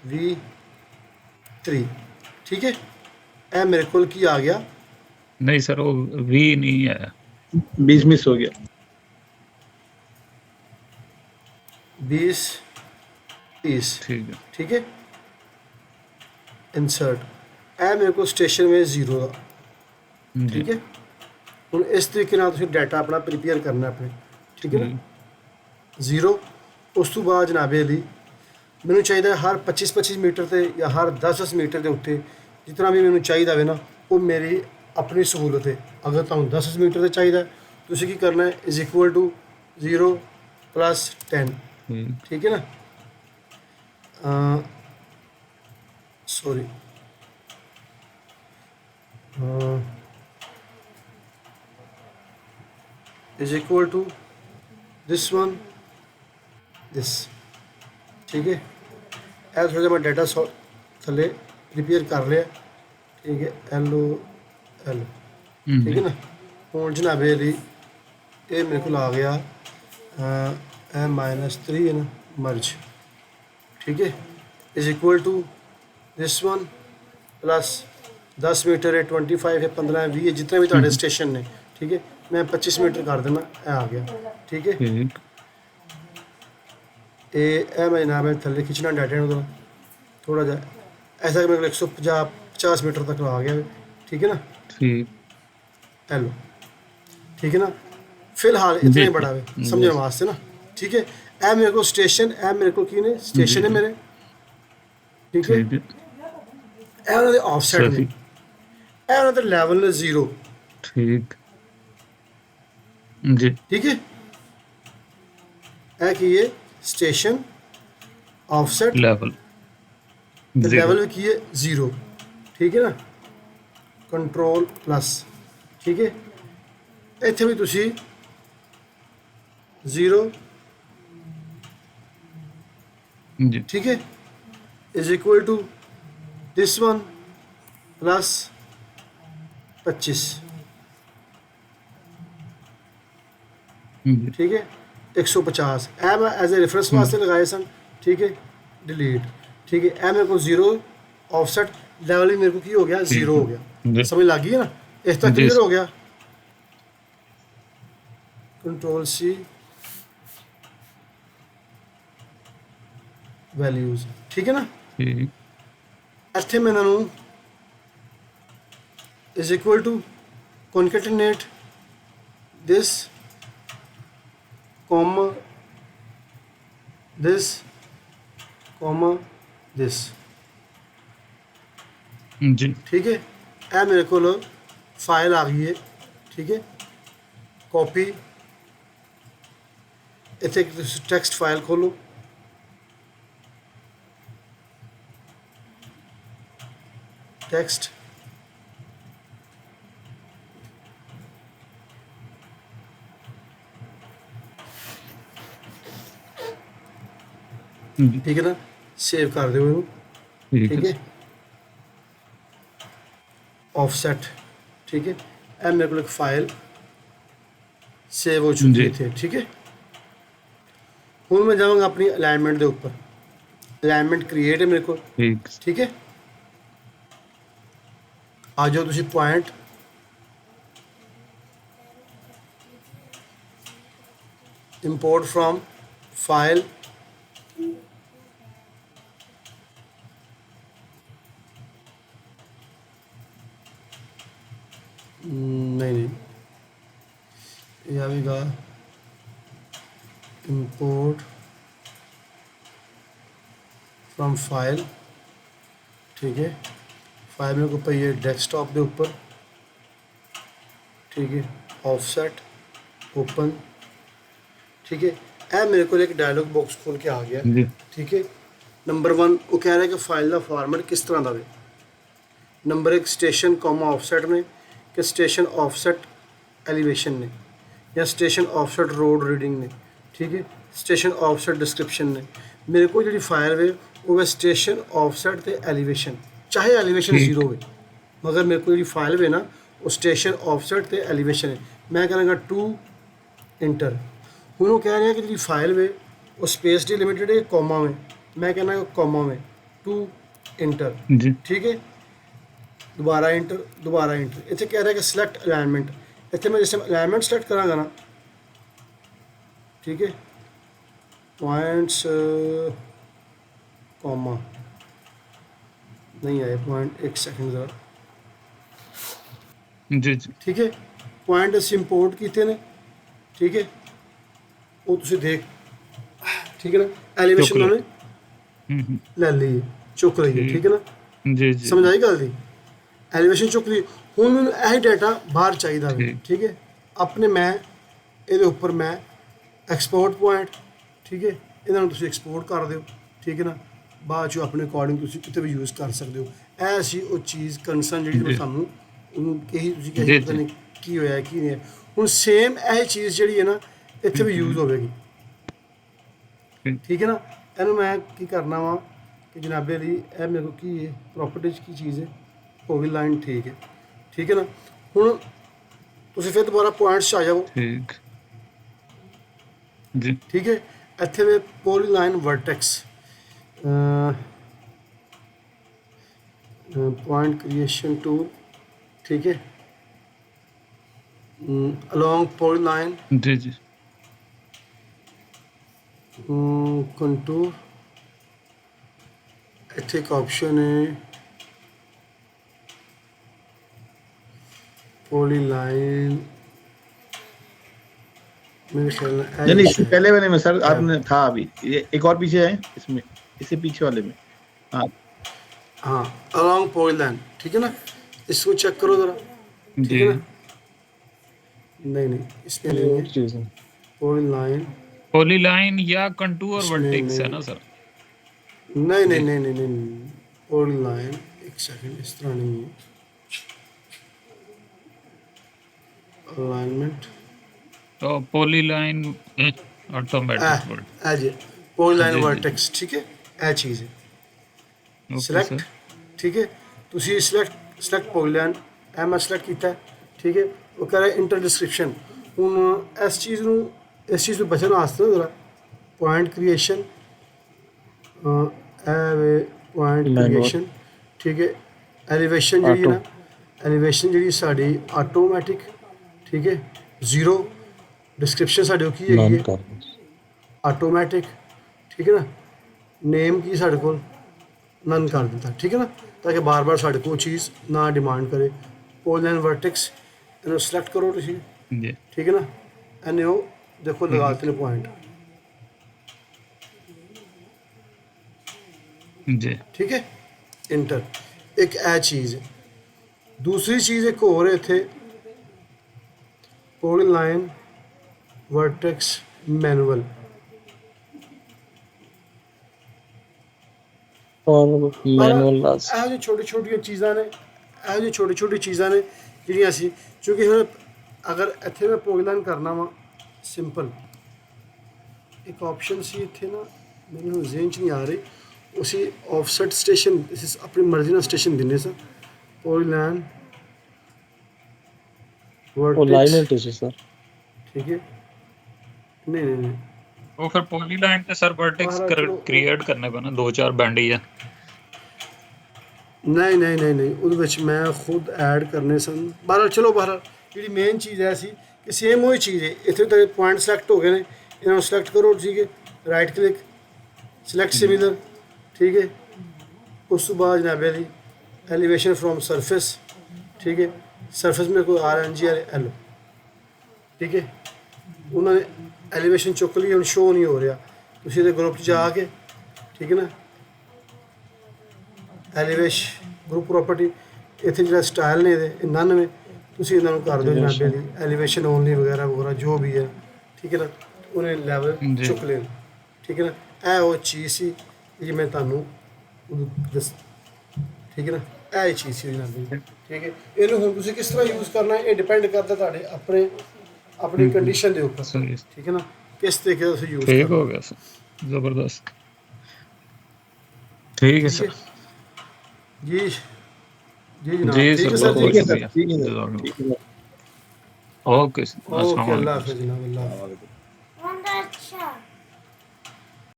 वी 3 ठीक है। ए मेरे को की आ गया नहीं सर वो वी नहीं है 20 मिस हो गया 20 30 ठीक है ठीक है। इंसर्ट ए मेरे को स्टेशन में 0 ਦਾ जी ਠੀਕ ਹੈ। ਹੁਣ ਇਸ ਤਰੀਕੇ ਨਾਲ ਤੁਸੀਂ ਡਾਟਾ ਆਪਣਾ ਪ੍ਰੀਪੇਅਰ ਕਰਨਾ ਆਪਣੇ ਠੀਕ ਹੈ ਨਾ 0 ਉਸ ਤੋਂ ਬਾਅਦ ਜਨਾਬੇ ਅਲੀ ਮੈਨੂੰ ਚਾਹੀਦਾ ਹੈ ਹਰ 25 ਮੀਟਰ ਤੇ ਜਾਂ ਹਰ 10 ਮੀਟਰ ਦੇ ਉੱਤੇ ਜਿਤਨਾ ਵੀ ਮੈਨੂੰ ਚਾਹੀਦਾ ਹੋਵੇ ਨਾ ਉਹ ਮੇਰੀ ਆਪਣੀ ਸਹੂਲਤ ਹੈ। ਅਗਰ ਤੁਹਾਨੂੰ 10 ਮੀਟਰ ਤੇ ਚਾਹੀਦਾ ਹੈ, ਤੁਸੀਂ ਕੀ ਕਰਨਾ ਹੈ ਇਜ਼ ਇਕੁਅਲ ਟੂ 0 ਪਲੱਸ 10 ठीक है ना। Sorry is equal to this one this ठीक है। ਇਹ ਥੋੜਾ ਜਿਹਾ ਮੈਂ ਡਾਟਾ ਥੱਲੇ ਪ੍ਰੀਪੇਅਰ ਕਰ ਲਿਆ ਠੀਕ ਹੈ LO L ਠੀਕ ਹੈ ਨਾ। ਹੁਣ ਜਨਾਬੇ ਲਈ ਇਹ ਮੇਰੇ ਕੋਲ ਆ ਗਿਆ -3 है ना मर्ज ठीक है is equal to this one plus 10 meter है 25 है 15 है 20 है जितने भी ਤੁਹਾਡੇ स्टेशन ने ठीक है। मैं 25 मीटर कर देना ਇਹ आ गया ठीक है। ਇਹ मैं जनाब थले खिंचना डाटा ਨੂੰ थोड़ा जा ऐसा कि मेरे को 150 मीटर तक आ गया ठीक है ना। ठीक हेलो ठीक है ना। फिलहाल इतना ही बड़ा है समझने वास्ते ना ठीक है। ए मेरे को स्टेशन ए मेरे को की ने स्टेशन है मेरे ठीक है। ए उन्होंने ऑफसेट ने ए उन्होंने लेवल ने 0 ठीक जी ठीक है। ए की है स्टेशन ऑफसेट लेवल लेवल की है 0 ठीक है ना। कंट्रोल प्लस ठीक है। ਇੱਥੇ ਵੀ ਤੁਸੀਂ 0 जी ठीक है is equal to this one plus 25 जी ठीक है 150 ए मैं एज ए रेफरेंस वास्ते लगाए सन ठीक है। डिलीट ठीक है। ए मेरे को 0 ऑफसेट लेवल ही मेरे को की हो गया 0 हो गया जी समझ लग गई है ना। इस तक जी। क्लियर हो गया। कंट्रोल C वैल्यूज ठीक है ना। ठीक ਇੱਥੇ ਮੈਂ ਇਹਨਾਂ ਨੂੰ is equal to concatenate this comma this comma this जी ठीक है। ਇਹ ਮੇਰੇ ਕੋਲ ਫਾਈਲ ਆ ਗਈ ਹੈ ਠੀਕ ਹੈ। ਕਾਪੀ ਇੱਥੇ ਤੁਸੀਂ ਟੈਕਸਟ ਫਾਈਲ ਖੋਲੋ टेक्स्ट ठीक है ना। सेव कर दो ठीक ठीक है है। ऑफसेट ठीक है। ए मेरे को एक फाइल सेव हो चुकी जी। थे ठीक है। हूँ मैं जाऊँगा अपनी अलाइनमेंट के ऊपर अलाइनमेंट क्रिएट है मेरे को ठीक ठीक है। आ जाओ तुसी पॉइंट इंपोर्ट फ्रॉम फाइल ਇਹ ਆਵੇਗਾ ਇੰਪੋਰਟ ਫਰਮ ਫਾਈਲ, ਠੀਕ ਹੈ। ਫਾਈਲ ਮੇਰੇ ਕੋਲ ਪਈ ਹੈ ਡੈਸਕਟॉप ਦੇ ਉੱਪਰ, ਠੀਕ ਹੈ। ਆਫਸੈਟ ਓਪਨ, ਠੀਕ ਹੈ। ਇਹ ਮੇਰੇ ਕੋਲ ਇੱਕ ਡਾਇਲੌਗ ਬਾਕਸ ਖੋਲ ਕੇ ਆ ਗਿਆ, ਜੀ ਠੀਕ ਹੈ। ਨੰਬਰ 1 ਉਹ ਕਹਿ ਰਿਹਾ ਕਿ ਫਾਈਲ ਦਾ ਫਾਰਮੈਟ ਕਿਸ ਤਰ੍ਹਾਂ ਦਾ ਵੇ। ਨੰਬਰ 1 ਸਟੇਸ਼ਨ ਕੌਮਾ ਆਫਸੈਟ ਨੇ, ਕਿ ਸਟੇਸ਼ਨ ਆਫਸੈਟ ਐਲੀਵੇਸ਼ਨ ਨੇ, ਜਾਂ ਸਟੇਸ਼ਨ ਆਫਸੈਟ ਰੋਡ ਰੀਡਿੰਗ ਨੇ, ਠੀਕ ਹੈ। ਸਟੇਸ਼ਨ ਆਫਸੈਟ ਡਿਸਕ੍ਰਿਪਸ਼ਨ ਨੇ। ਮੇਰੇ ਕੋਲ ਜਿਹੜੀ ਫਾਈਲ ਵੇ ਉਹ ਹੈ ਸਟੇਸ਼ਨ ਆਫਸੈਟ ਤੇ ਐਲੀਵੇਸ਼ਨ, ਚਾਹੇ ਐਲੀਵੇਸ਼ਨ ਠੀਕ। 0 ਹੋਵੇ, ਮਗਰ ਮੇਰੇ ਕੋਲ ਜਿਹੜੀ ਫਾਈਲ ਵੇ ਨਾ ਉਹ ਸਟੇਸ਼ਨ ਆਫਸੈਟ ਤੇ ਐਲੀਵੇਸ਼ਨ ਹੈ। ਮੈਂ ਕਰਾਂਗਾ ਟੂ ਇੰਟਰ। ਹੁਣ ਉਹ ਕਹਿ ਰਿਹਾ ਕਿ ਜਿਹੜੀ ਫਾਈਲ ਵੇ ਉਹ ਸਪੇਸ ਦੀ ਲਿਮਿਟਡ ਹੈ, ਕੌਮਾ ਵੇ। ਮੈਂ ਕਹਿੰਦਾ ਕੌਮਾ ਵੇ, ਟੂ ਇੰਟਰ, ਜੀ ਠੀਕ ਹੈ। ਦੁਬਾਰਾ ਇੰਟਰ, ਦੁਬਾਰਾ ਇੰਟਰ। ਇੱਥੇ ਕਹਿ ਰਿਹਾ ਕਿ ਸਿਲੈਕਟ ਅਲਾਈਨਮੈਂਟ। ਇੱਥੇ ਮੈਂ ਜਿਸ ਟਾਈਮ ਅਲਾਈਨਮੈਂਟ ਸਿਲੈਕਟ ਕਰਾਂਗਾ ਨਾ, ਠੀਕ ਹੈ, ਪੁਆਇੰਟਸ ਕੌਮਾ ਨਹੀਂ ਆਏ ਪੁਆਇੰਟ, ਇੱਕ ਸੈਕਿੰਡ ਜ਼ਰਾ, ਜੀ ਜੀ ਠੀਕ ਹੈ। ਪੁਆਇੰਟ ਅਸੀਂ ਇੰਪੋਰਟ ਕੀਤੇ ਨੇ, ਠੀਕ ਹੈ, ਉਹ ਤੁਸੀਂ ਦੇਖ, ਠੀਕ ਹੈ ਨਾ। ਐਲੀਵੇਸ਼ਨ ਲਏ। ਉਹਨੇ ਲੈ ਲਈ, ਚੁੱਕ ਲਈ ਹੈ, ਠੀਕ ਹੈ ਨਾ। ਜੀ ਜੀ ਸਮਝ ਆਈ ਗੱਲ ਦੀ? ਐਲੀਵੇਸ਼ਨ ਚੁੱਕ ਲਈ। ਹੁਣ ਮੈਨੂੰ ਇਹ ਡਾਟਾ ਬਾਹਰ ਚਾਹੀਦਾ ਵੇ, ਠੀਕ। ਠੀਕ ਹੈ। ਆਪਣੇ ਮੈਂ ਇਹਦੇ ਉੱਪਰ ਮੈਂ ਐਕਸਪੋਰਟ ਪੁਆਇੰਟ, ਠੀਕ ਹੈ, ਇਹਨਾਂ ਨੂੰ ਤੁਸੀਂ ਐਕਸਪੋਰਟ ਕਰ ਦਿਓ, ਠੀਕ ਹੈ ਨਾ। ਬਾਅਦ 'ਚੋਂ ਆਪਣੇ ਅਕੋਰਡਿੰਗ ਤੁਸੀਂ ਕਿਤੇ ਵੀ ਯੂਜ਼ ਕਰ ਸਕਦੇ ਹੋ। ਇਹ ਸੀ ਉਹ ਚੀਜ਼ ਕੰਸਰਨ ਜਿਹੜੀ ਜੀ। ਸਾਨੂੰ ਉਹਨੂੰ ਕਹੀ, ਤੁਸੀਂ ਜੀ, ਕਹੀ ਪਤਾ ਜੀ। ਨਹੀਂ ਕੀ ਹੋਇਆ ਕੀ ਨਹੀਂ। ਹੁਣ ਸੇਮ ਇਹ ਚੀਜ਼ ਜਿਹੜੀ ਹੈ ਨਾ ਇੱਥੇ ਵੀ ਯੂਜ਼ ਹੋਵੇਗੀ, ਠੀਕ ਹੈ ਨਾ। ਇਹਨੂੰ ਮੈਂ ਕੀ ਕਰਨਾ ਵਾ ਕਿ ਜਨਾਬੇ ਲਈ ਇਹ ਮੇਰੇ ਕੋਲ ਕੀ ਹੈ, ਪ੍ਰੋਪਰਟੀਜ਼ ਕੀ ਚੀਜ਼ ਹੈ, ਹੋਗੀ ਲਾਈਨ, ਠੀਕ ਹੈ, ਠੀਕ ਹੈ ਨਾ। ਹੁਣ ਤੁਸੀਂ ਫਿਰ ਦੁਬਾਰਾ ਪੁਆਇੰਟਸ 'ਚ ਆ ਜਾਓ, ਠੀਕ ਜੀ ਠੀਕ ਹੈ। ਇੱਥੇ ਵੇ ਪੋਲੀਲਾਈਨ ਵਰਟੈਕਸ, ਪੁਆਇੰਟ ਕ੍ਰੀਏਸ਼ਨ ਟੂਲ, ਠੀਕ ਹੈ। ਅਲੋਂਗ ਪੋਲੀਲਾਈਨ ਜੀ ਜੀ ਕੰਟੂਰ, ਇੱਥੇ ਇੱਕ ਆਪਸ਼ਨ ਹੈ पॉलीलाइन मेरे ख्याल में नहीं नहीं, इससे पहले वाले में सर आपने था अभी, ये एक और पीछे है इसमें, इससे पीछे वाले में। हाँ हाँ अलॉन्ग पॉलीलाइन, ठीक है ना। इसको चेक करो जरा, ठीक जी है ना। नहीं नहीं इसमें नहीं है पॉलीलाइन, पॉलीलाइन या कंटूर इसमें वर्टेक्स है नहीं। ना सर? नहीं नहीं नहीं नहीं नहीं पॉलीलाइन, एक सेकंड, इस तरह नहीं है। अलाइनमेंट तो पॉलीलाइन ऑटोमेटिक वर्ड, आ जी पॉलीलाइन जी, जी। वर्टेक्स, ठीक है। ਇਹ ਚੀਜ਼ ਹੈ ओके ਸਿਲੈਕਟ, सर ਠੀਕ ਹੈ। ਤੁਸੀਂ ਸਿਲੈਕਟ ਪੋਲੀਲਾਈਨ ਇਹ ਮੈਂ ਸਿਲੈਕਟ ਕੀਤਾ ਹੈ, ਠੀਕ ਹੈ। ਉਹ ਕਹ ਰਿਹਾ ਇੰਟਰ ਡਿਸਕ੍ਰਿਪਸ਼ਨ। ਹੁਣ ਇਸ ਚੀਜ਼ ਤੋਂ ਬਚਣ ਵਾਸਤੇ ਜ਼ਰਾ ਪੁਆਇੰਟ ਕ੍ਰੀਏਸ਼ਨ, ਇਹ ਵੇ ਪੁਆਇੰਟ ਕ੍ਰੀਏਸ਼ਨ, ਠੀਕ ਹੈ। ਐਲੀਵੇਸ਼ਨ ਜਿਹੜੀ ਹੈ ਨਾ, ਐਲੀਵੇਸ਼ਨ ਜਿਹੜੀ ਸਾਡੀ ਆਟੋਮੈਟਿਕ, ਠੀਕ ਹੈ। 0 ਡਿਸਕ੍ਰਿਪਸ਼ਨ ਸਾਡੇ ਕੀ ਹੈਗੀ ਹੈ, ਆਟੋਮੈਟਿਕ, ਠੀਕ ਹੈ ਨਾ। ਨੇਮ ਕੀ ਸਾਡੇ ਕੋਲ ਨਨ ਕਰ ਦਿੱਤਾ, ਠੀਕ ਹੈ ਨਾ, ਤਾਂ ਕਿ ਬਾਰ-ਬਾਰ ਸਾਡੇ ਕੋਲ ਚੀਜ਼ ਨਾ ਡਿਮਾਂਡ ਕਰੇ। ਪੋਲੀਲਾਈਨ ਵਰਟੈਕਸ ਇਹਨੂੰ ਸਿਲੈਕਟ ਕਰੋ ਤੁਸੀਂ, जी ਠੀਕ ਹੈ ਨਾ। ਇਹਨੇ ਉਹ ਦੇਖੋ ਲਗਾ ਦਿੱਤੇ ਨੇ ਪੁਆਇੰਟ, जी ਠੀਕ ਹੈ। ਇੰਟਰ, ਇੱਕ ਇਹ ਚੀਜ਼ ਹੈ। ਦੂਸਰੀ ਚੀਜ਼ ਇੱਕ ਹੋਰ ਹੈ ਇੱਥੇ, ਪੋਲੀਲਾਈਨ ਵਰਟੈਕਸ ਮੈਨੂਅਲ, ਮੈਨੂਅਲ ਇਹੋ ਜਿਹੀ ਛੋਟੀ ਛੋਟੀਆਂ ਚੀਜ਼ਾਂ ਨੇ, ਇਹੋ ਜਿਹੀ ਛੋਟੀ ਛੋਟੀ ਚੀਜ਼ਾਂ ਨੇ ਜਿਹੜੀਆਂ ਅਸੀਂ, ਕਿਉਂਕਿ ਹੁਣ ਅਗਰ ਇੱਥੇ ਮੈਂ ਪੋਲੀਲਾਈਨ ਕਰਨਾ ਵਾ ਸਿੰਪਲ, ਇੱਕ ਆਪਸ਼ਨ ਸੀ ਇੱਥੇ ਨਾ, ਮੈਨੂੰ ਜ਼ਿਹਨ 'ਚ ਨਹੀਂ ਆ ਰਹੀ। ਉਸੇ ਆਫਸੈਟ ਸਟੇਸ਼ਨ ਆਪਣੀ ਮਰਜ਼ੀ ਨਾਲ ਸਟੇਸ਼ਨ ਦਿੰਦੇ ਸਾਂ। ਪੋਲੀਲਾਈਨ ਅਲਾਈਨਮੈਂਟ ਸੀ ਸਰ। ਠੀਕ ਹੈ। ਨਹੀਂ ਨਹੀਂ ਨਹੀਂ वो फिर पॉलीलाइन पे सर वर्टेक्स महाराज चलो, क्रिएट करने को ना 2-4 बैंड ही है। ਨਹੀਂ ਨਹੀਂ ਨਹੀਂ ਨਹੀਂ ਉਹਦੇ ਵਿੱਚ ਮੈਂ ਖੁਦ ਐਡ ਕਰਨੇ ਸਨ। ਬਹਰਹਾਲ ਚਲੋ, ਬਹਰਹਾਲ ਜਿਹੜੀ ਮੇਨ ਚੀਜ਼ ਹੈ ਸੀ ਕਿ ਸੇਮ ਉਹੀ ਚੀਜ਼ ਹੈ। ਇੱਥੇ ਤਾਂ ਪੁਆਇੰਟ ਸਿਲੈਕਟ ਹੋ ਗਏ ਨੇ, ਇਹਨਾਂ ਨੂੰ ਸਿਲੈਕਟ ਕਰੋ, ਠੀਕ ਹੈ। ਰਾਈਟ ਕਲਿੱਕ, ਸਿਲੈਕਟ ਸਿਮੀਲਰ, ਠੀਕ ਹੈ। ਉਸ ਤੋਂ ਬਾਅਦ ਜਨਾਬੇ ਦੀ ਐਲੀਵੇਸ਼ਨ ਫਰੋਮ ਸਰਫੇਸ, ਠੀਕ ਹੈ। ਸਰਫੇਸ ਮੇਰੇ ਕੋਲ RNG ਐਲ, ਠੀਕ ਹੈ। ਉਹਨਾਂ ਨੇ ਐਲੀਵੇਸ਼ਨ ਚੁੱਕ ਲਈ, ਹੁਣ ਸ਼ੋ ਨਹੀਂ ਹੋ ਰਿਹਾ। ਤੁਸੀਂ ਇਹਦੇ ਗਰੁੱਪ 'ਚ ਜਾ ਕੇ, ਠੀਕ ਹੈ ਨਾ, ਐਲੀਵੇਸ਼ ਗਰੁੱਪ ਪ੍ਰੋਪਰਟੀ, ਇੱਥੇ ਜਿਹੜਾ ਸਟਾਈਲ ਨੇ ਇਹਦੇ 99, ਤੁਸੀਂ ਇਹਨਾਂ ਨੂੰ ਕਰ ਦਿਓ ਜਨਾਬ ਜੀ, ਐਲੀਵੇਸ਼ਨ ਓਨਲੀ ਵਗੈਰਾ ਵਗੈਰਾ ਜੋ ਵੀ ਹੈ, ਠੀਕ ਹੈ ਨਾ, ਉਹਨੇ ਲੈਵਲ ਜੀ। ਚੁੱਕ ਲੈਣ, ਠੀਕ ਹੈ ਨਾ। ਇਹ ਉਹ ਚੀਜ਼ ਸੀ ਜੀ ਮੈਂ ਤੁਹਾਨੂੰ ਦੱਸ, ਠੀਕ ਹੈ ਨਾ, ਇਹ ਚੀਜ਼ ਸੀ ਜਨਾਬ ਜੀ, ਠੀਕ ਹੈ। ਇਹਨੂੰ ਹੁਣ ਤੁਸੀਂ ਕਿਸ ਤਰ੍ਹਾਂ ਯੂਜ਼ ਕਰਨਾ ਇਹ ਡਿਪੈਂਡ ਕਰਦਾ ਤੁਹਾਡੇ ਆਪਣੀ ਕੰਡੀਸ਼ਨ ਦੇ ਉੱਪਰ, ਸਹੀ, ਠੀਕ ਹੈ ਨਾ, ਕਿਸ ਤਰੀਕੇ ਨਾਲ ਤੁਸੀਂ ਯੂਜ਼ ਠੀਕ ਕਰਨਾ। ਹੋ ਗਿਆ ਸਰ, ਜ਼ਬਰਦਸਤ। ਠੀਕ ਹੈ ਸਰ। ਜੀ ਜੀ ਜਨਾਬ, ਜੀ ਠੀਕ ਹੈ ਸਰ, ਸਰ ਬਹੁਤ ਜੀ। ਸ਼ੁਕਰੀਆ। ठीक है सर, ठीक है। ओके सर, अस्सलाम ओके, वालेकुम। अल्लाह हाफिज़ जनाब, अल्लाह हाफिज़।